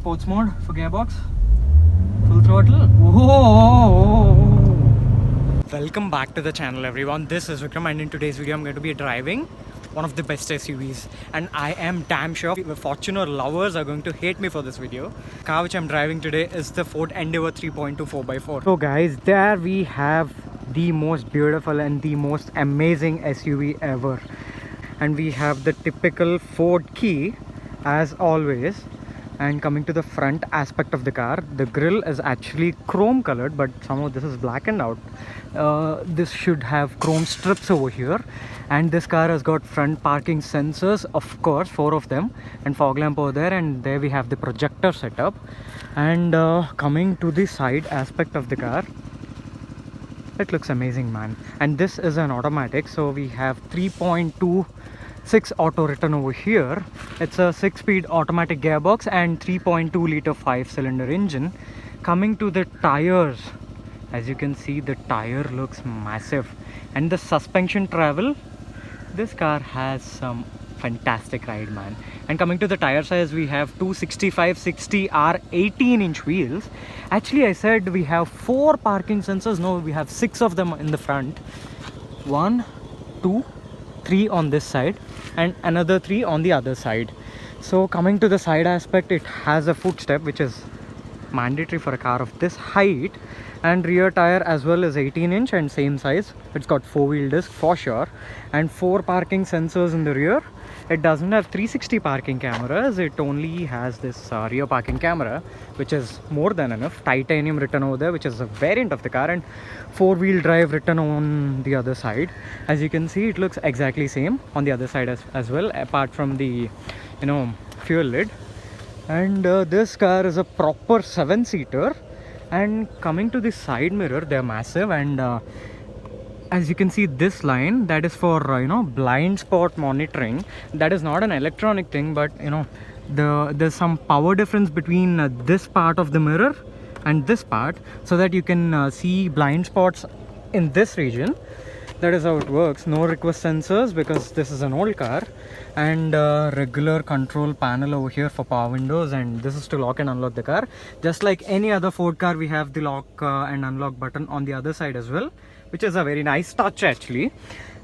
sports mode for gearbox. Full throttle. Whoa. Welcome back to the channel, everyone. This is Vikram, and in today's video I'm going to be driving one of the best SUVs, and I am damn sure the Fortuner lovers are going to hate me for this video. The car which I'm driving today is the Ford Endeavour 3.2 4x4. So guys, there we have the most beautiful and the most amazing SUV ever, and we have the typical Ford key as always. And coming to the front aspect of the car, the grille is actually chrome colored, but somehow this is blackened out. This should have chrome strips over here, and this car has got front parking sensors, of course, 4 of them, and fog lamp over there, and there we have the projector setup. And coming to the side aspect of the car, it looks amazing, man. And this is an automatic, so we have 3.26 auto written over here. It's a 6-speed automatic gearbox and 3.2 liter 5-cylinder engine. Coming to the tires, as you can see, the tire looks massive, and the suspension travel, this car has some fantastic ride, man. And coming to the tire size, we have 265/60R 18-inch wheels. Actually, I said we have 4 parking sensors. No, we have 6 of them in the front. 1, 2, 3 on this side and another 3 on the other side. So coming to the side aspect, it has a footstep, which is mandatory for a car of this height, and rear tire as well is 18-inch and same size. It's got 4-wheel disc for sure, and 4 parking sensors in the rear. It doesn't have 360 parking cameras, it only has this rear parking camera, which is more than enough. Titanium written over there, which is a variant of the car, and 4-wheel drive written on the other side. As you can see, it looks exactly same on the other side as well, apart from the fuel lid. And this car is a proper 7-seater. And coming to the side mirror, they're massive, and as you can see, this line, that is for blind spot monitoring. That is not an electronic thing, but there's some power difference between this part of the mirror and this part, so that you can see blind spots in this region. That is how it works. No request sensors because this is an old car, and regular control panel over here for power windows, and this is to lock and unlock the car. Just like any other Ford car, we have the lock and unlock button on the other side as well, which is a very nice touch actually.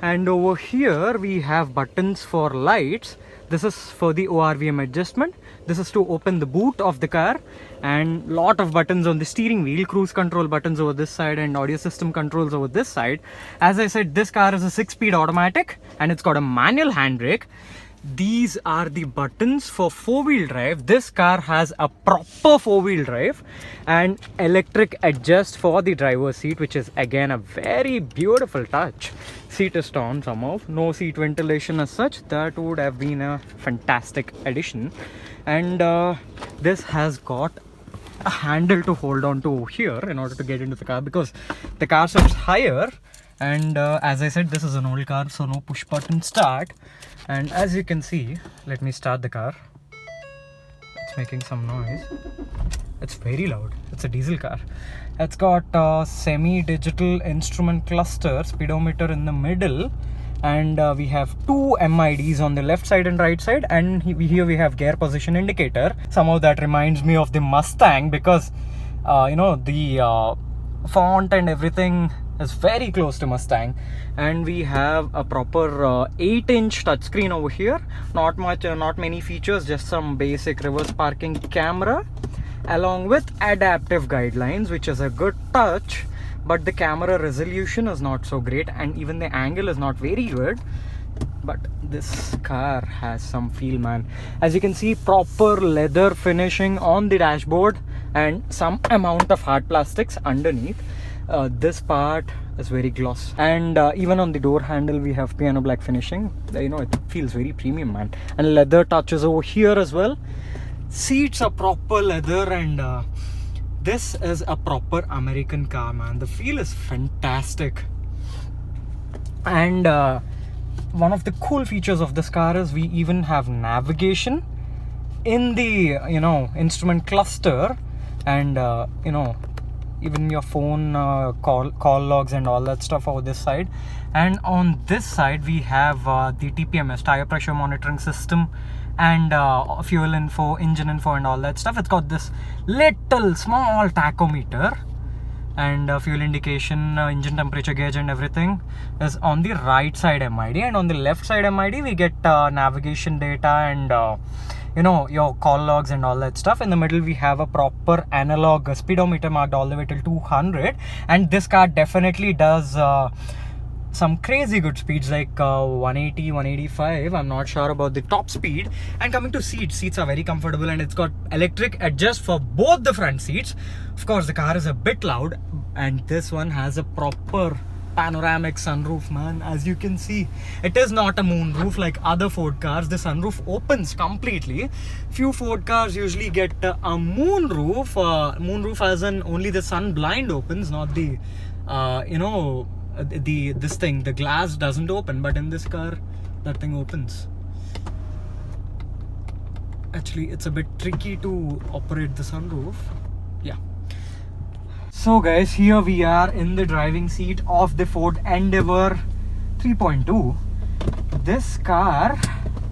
And over here we have buttons for lights. This is for the ORVM adjustment. This is to open the boot of the car, and lot of buttons on the steering wheel, cruise control buttons over this side, and audio system controls over this side. As I said, this car is a 6-speed automatic, and it's got a manual handbrake. These are the buttons for 4-wheel drive. This car has a proper 4-wheel drive and electric adjust for the driver's seat, which is again a very beautiful touch. Seat is torn somehow, no seat ventilation as such. That would have been a fantastic addition. And this has got a handle to hold on to here in order to get into the car, because the car sits higher. And as I said, this is an old car, so no push button start. And as you can see, let me start the car. It's making some noise. It's very loud. It's a diesel car. It's got a semi-digital instrument cluster, speedometer in the middle, and we have 2 MIDs on the left side and right side, and here we have gear position indicator. Somehow that reminds me of the Mustang, because the font and everything is very close to Mustang. And we have a proper 8-inch touchscreen over here. Not many features, just some basic reverse parking camera along with adaptive guidelines, which is a good touch, but the camera resolution is not so great, and even the angle is not very good. But this car has some feel, man. As you can see, proper leather finishing on the dashboard and some amount of hard plastics underneath. This part is very gloss, and even on the door handle we have piano black finishing. It feels very premium, man. And leather touches over here as well. Seats are proper leather, and this is a proper American car, man. The feel is fantastic. And one of the cool features of this car is we even have navigation in the instrument cluster, and even your phone call logs and all that stuff over this side. And on this side we have the TPMS, tire pressure monitoring system, and fuel info, engine info and all that stuff. It's got this little small tachometer, and fuel indication, engine temperature gauge and everything is on the right side MID, and on the left side MID we get navigation data and your call logs and all that stuff. In the middle we have a proper analog speedometer marked all the way till 200, and this car definitely does some crazy good speeds like 180, 185. I'm not sure about the top speed. And coming to seats are very comfortable, and it's got electric adjust for both the front seats. Of course, the car is a bit loud, and this one has a proper panoramic sunroof, man. As you can see, it is not a moonroof like other Ford cars. The sunroof opens completely. Few Ford cars usually get a moonroof. Moonroof as in only the sun blind opens, not the the glass doesn't open. But in this car, that thing opens. Actually, it's a bit tricky to operate the sunroof. Yeah. So guys, here we are in the driving seat of the Ford Endeavour 3.2. This car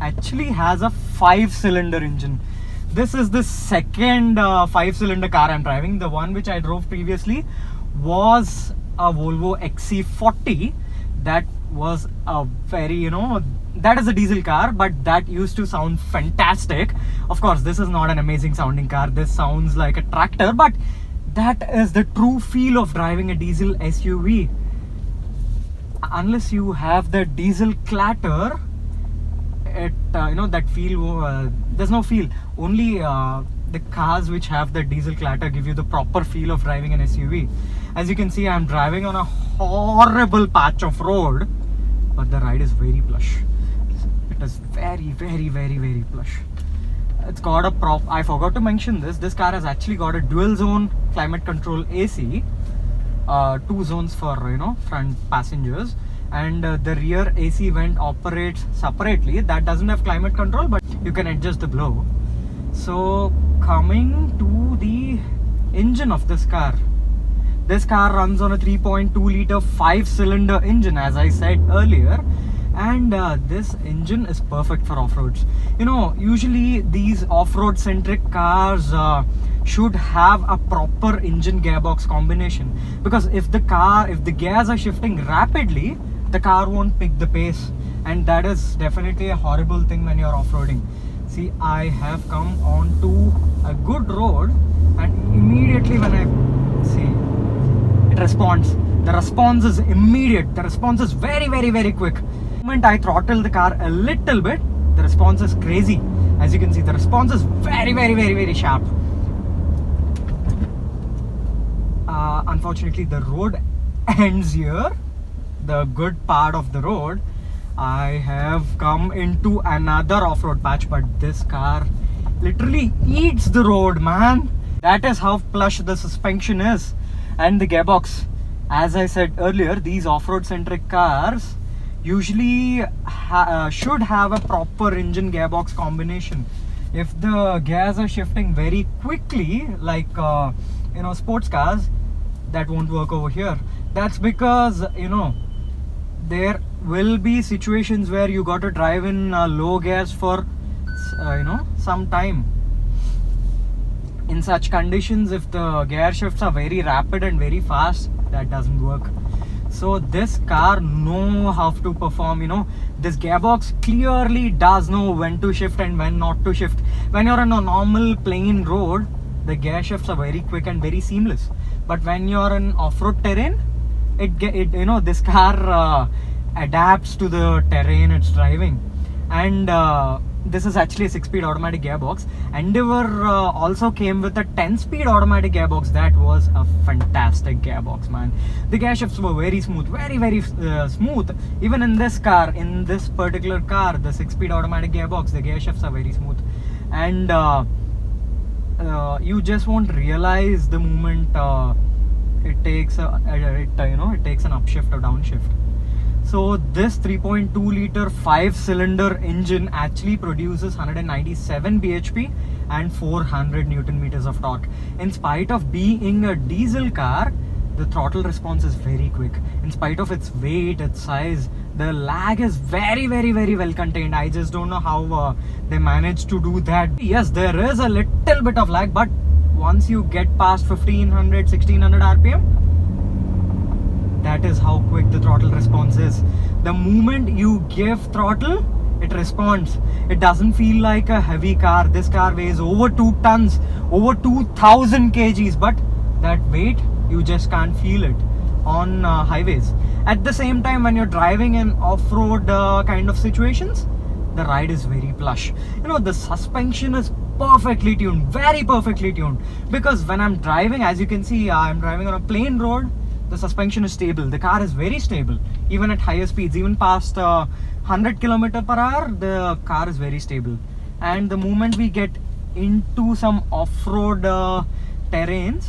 actually has a 5-cylinder engine. This is the second 5-cylinder car I'm driving. The one which I drove previously was a Volvo XC40. That was a very, that is a diesel car, but that used to sound fantastic. Of course, this is not an amazing sounding car. This sounds like a tractor, but that is the true feel of driving a diesel SUV. Unless you have the diesel clatter, that feel, there's no feel. Only the cars which have the diesel clatter give you the proper feel of driving an SUV. As you can see, I'm driving on a horrible patch of road, but the ride is very plush. It is very, very, very, very plush. It's got a I forgot to mention this car has actually got a dual zone climate control AC, 2 zones for front passengers, and the rear AC vent operates separately. That doesn't have climate control, but you can adjust the blow. So coming to the engine of this car runs on a 3.2 liter 5-cylinder engine, as I said earlier. And this engine is perfect for off-roads. Usually these off-road centric cars should have a proper engine gearbox combination, because if the gears are shifting rapidly, the car won't pick the pace, and that is definitely a horrible thing when you're off-roading. See, I have come onto a good road, and immediately when I see, it responds. The response is immediate. The response is very, very, very quick. The moment I throttle the car a little bit, the response is crazy. As you can see, the response is very, very, very, very sharp. Unfortunately, the road ends here. The good part of the road. I have come into another off-road patch, but this car literally eats the road, man. That is how plush the suspension is. And the gearbox. As I said earlier, these off-road centric cars usually should have a proper engine gearbox combination. If the gears are shifting very quickly, like sports cars, that won't work over here. That's because there will be situations where you got to drive in low gears for some time. In such conditions, if the gear shifts are very rapid and very fast, that doesn't work. So this car know how to perform. This gearbox clearly does know when to shift and when not to shift. When you're on a normal plain road, the gear shifts are very quick and very seamless. But when you're in off-road terrain, this car adapts to the terrain it's driving. And this is actually a 6-speed automatic gearbox. Endeavour also came with a 10-speed automatic gearbox. That was a fantastic gearbox, man. The gear shifts were very smooth, very, very smooth. Even in this car, in this particular car, the 6-speed automatic gearbox, the gear shifts are very smooth. And you just won't realize the moment it takes it takes an upshift or downshift. So this 3.2 liter 5-cylinder engine actually produces 197 bhp and 400 Newton meters of torque. In spite of being a diesel car, the throttle response is very quick. In spite of its weight, its size, the lag is very well contained. I just don't know how they managed to do that. Yes, there is a little bit of lag, but once you get past 1500, 1600 RPM, that is how quick the throttle response is. The moment you give throttle, it responds. It doesn't feel like a heavy car. This car weighs over 2 tons, over 2000 kgs, but that weight, you just can't feel it on highways. At the same time, when you're driving in off-road kind of situations, the ride is very plush. You know, the suspension is perfectly tuned, very perfectly tuned, because when I'm driving, as you can see, I'm driving on a plain road, the suspension is stable. The car is very stable, even at higher speeds, even past 100 km/h, the car is very stable. And the moment we get into some off-road terrains,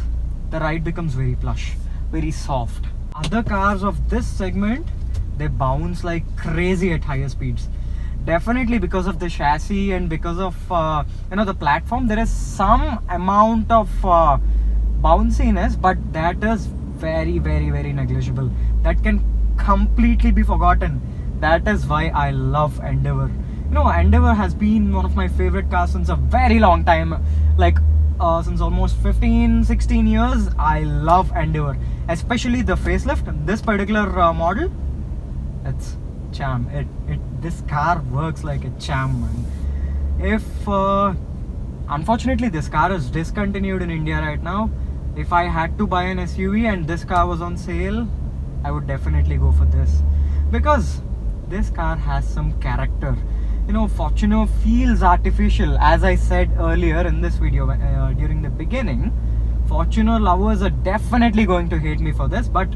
the ride becomes very plush, very soft. Other cars of this segment, they bounce like crazy at higher speeds. Definitely because of the chassis and because of the platform, there is some amount of bounciness, but that is very negligible. That can completely be forgotten. That is why I love Endeavour. You know, Endeavour has been one of my favorite cars since a very long time, like since almost 15-16 years. I love Endeavour, especially the facelift. This particular model, it's charm. This car works like a charm, man. If unfortunately this car is discontinued in India right now, if I had to buy an SUV and this car was on sale, I would definitely go for this, because this car has some character. You know, Fortuner feels artificial. As I said earlier in this video, during the beginning, Fortuner lovers are definitely going to hate me for this, but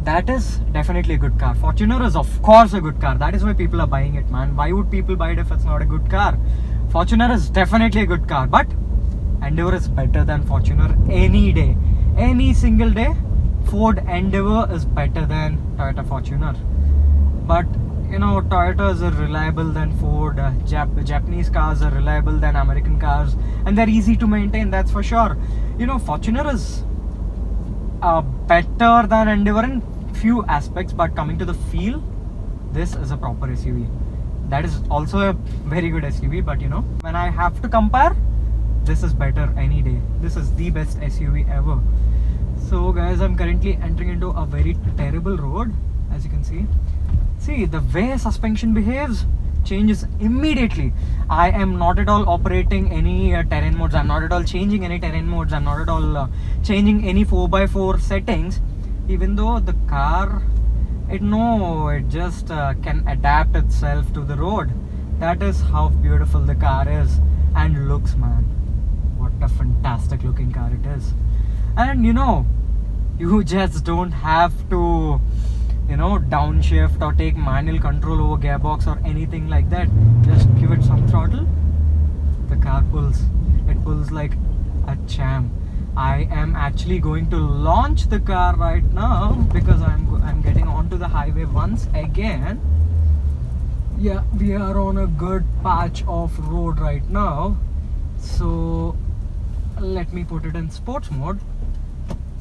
that is definitely a good car. Fortuner is of course a good car. That is why people are buying it, man. Why would people buy it if it's not a good car? Fortuner is definitely a good car, but Endeavour is better than Fortuner any day. Any single day, Ford Endeavour is better than Toyota Fortuner. But you know, Toyotas are reliable than Ford. Japanese cars are reliable than American cars, and they're easy to maintain, that's for sure. You know, Fortuner is better than Endeavour in few aspects, but coming to the feel, this is a proper SUV. That is also a very good SUV, but you know, when I have to compare, this is better any day. This is the best SUV ever. So guys, I'm currently entering into a very terrible road, as you can see. See, the way suspension behaves changes immediately. I am not at all operating any terrain modes. I'm not at all changing any terrain modes. I'm not at all changing any 4x4 settings. Even though the car, it just can adapt itself to the road. That is how beautiful the car is and looks, man. What a fantastic looking car it is. And you know, you just don't have to downshift or take manual control over gearbox or anything like that. Just give it some throttle, the car pulls. It pulls like a champ. I am actually going to launch the car right now because I'm getting onto the highway once again. Yeah, we are on a good patch of road right now, so let me put it in sports mode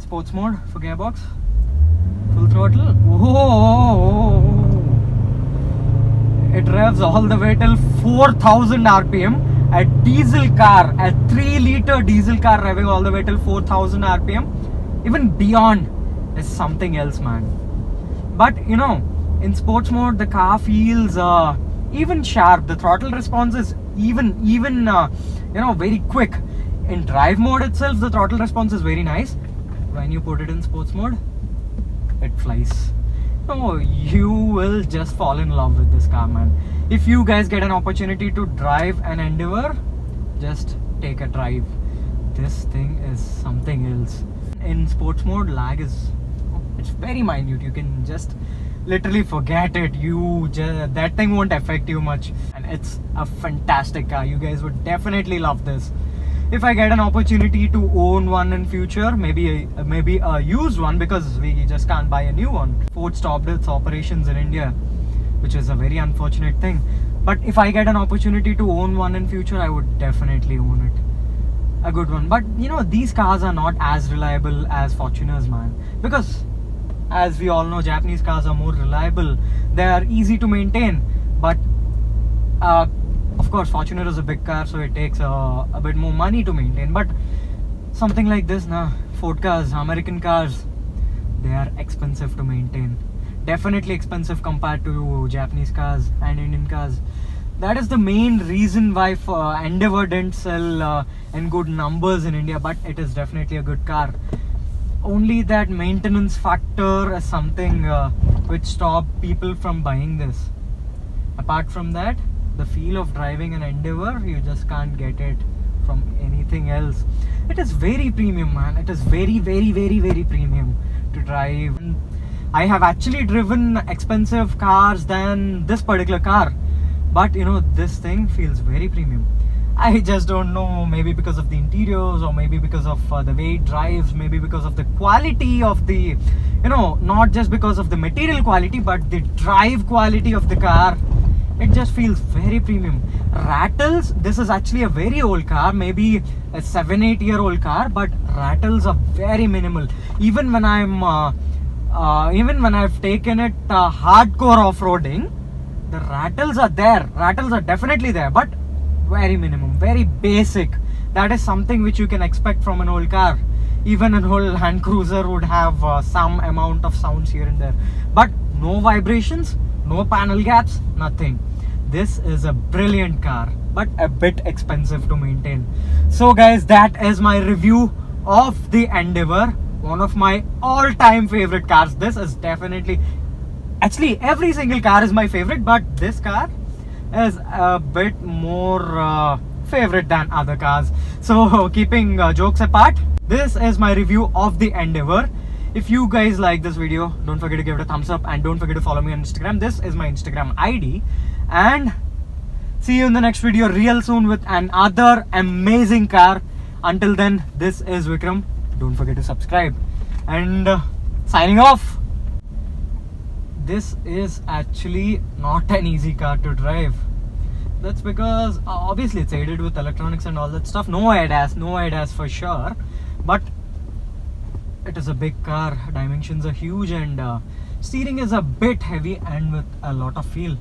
for gearbox. Full throttle. Whoa! It revs all the way till 4000 RPM. A diesel car, a 3-liter diesel car revving all the way till 4000 RPM. Even beyond is something else, man. But you know, in sports mode, the car feels even sharp. The throttle response is even very quick. In drive mode itself, the throttle response is very nice. When you put it in sports mode, it flies. Oh, you will just fall in love with this car, man. If you guys get an opportunity to drive an Endeavour, just take a drive. This thing is something else. In sports mode, lag is it's very minute. You can just literally forget it. That thing won't affect you much, and it's a fantastic car. You guys would definitely love this. If I get an opportunity to own one in future, maybe a used one, because we just can't buy a new one. Ford stopped its operations in India, which is a very unfortunate thing. But if I get an opportunity to own one in future, I would definitely own it. a good one. But you know, these cars are not as reliable as Fortuners, man, because as we all know, Japanese cars are more reliable. They are easy to maintain, but of course Fortuner is a big car, so it takes a bit more money to maintain. But something like this, Ford cars, American cars, they are expensive to maintain. Definitely expensive compared to Japanese cars and Indian cars. That is the main reason why Endeavour didn't sell in good numbers in India, but it is definitely a good car. Only that maintenance factor is something which stopped people from buying this. Apart from that, the feel of driving an Endeavour, you just can't get it from anything else. It is very premium, man. It is very, very, very, very premium to drive. I have actually driven expensive cars than this particular car, but you know, this thing feels very premium. I just don't know, maybe because of the interiors, or maybe because of the way it drives, maybe because of the quality of the, you know, not just because of the material quality, but the drive quality of the car. It just feels very premium. Rattles, this is actually a very old car, maybe a 7-8 year old car, but rattles are very minimal. Even when I've taken it hardcore off-roading, the rattles are there. Rattles are definitely there, but very minimum, very basic. That is something which you can expect from an old car. Even an old Land Cruiser would have some amount of sounds here and there, but no vibrations, no panel gaps, nothing. This is a brilliant car, but a bit expensive to maintain. So guys, that is my review of the Endeavour, one of my all-time favorite cars. This is definitely, actually every single car is my favorite, but this car is a bit more favorite than other cars. So keeping jokes apart, this is my review of the Endeavour. If you guys like this video, don't forget to give it a thumbs up, and don't forget to follow me on Instagram. This is my Instagram ID, and see you in the next video real soon with another amazing car. Until then, this is Vikram. Don't forget to subscribe, and signing off. This is actually not an easy car to drive. That's because obviously it's aided with electronics and all that stuff. No ADAS for sure, but it is a big car. Dimensions are huge, and steering is a bit heavy and with a lot of feel.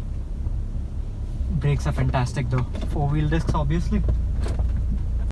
Brakes are fantastic though. 4-wheel discs obviously.